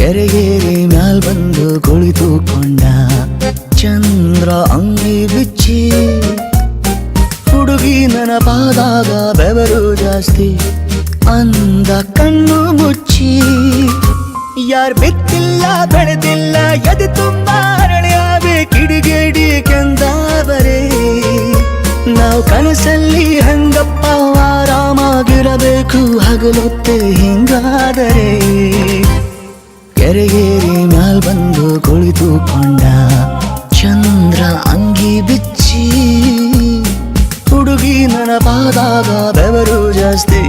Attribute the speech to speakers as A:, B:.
A: ಕೆರೆಗೇರಿ ಮ್ಯಾಲ್ ಬಂದು ಕುಳಿತುಕೊಂಡ ಚಂದ್ರ ಅಂಗಿ ಬಿಚ್ಚಿ ಹುಡುಗಿ ನೆನಪಾದಾಗ ಬೆವರು ಜಾಸ್ತಿ ಅಂದ ಕಣ್ಣು ಮುಚ್ಚಿ ಯಾರ್ ಬಿತ್ತಿಲ್ಲ ಬೆಳೆದಿಲ್ಲ ಎದೆ ತುಂಬ ಅರಳ್ಯಾವೆ ಕಿಡಿಗೇಡಿ ಕೆಂದಾವರೆ ನಾವು ಕನಸಲ್ಲಿ ಹಂಗಪ್ಪ ಆರಾಮಾಗಿರಬೇಕು ಹಗಲೊತ್ತೆ ಹಿಂಗಾದರೆ ಕೆರೆಗೇರಿ ಮ್ಯಾಲ್ ಬಂದು ಕುಳಿತುಕೊಂಡ ಚಂದ್ರ ಅಂಗಿ ಬಿಚ್ಚಿ ಹುಡುಗಿ ನೆನಪಾದಾಗ ಬೆವರು ಜಾಸ್ತಿ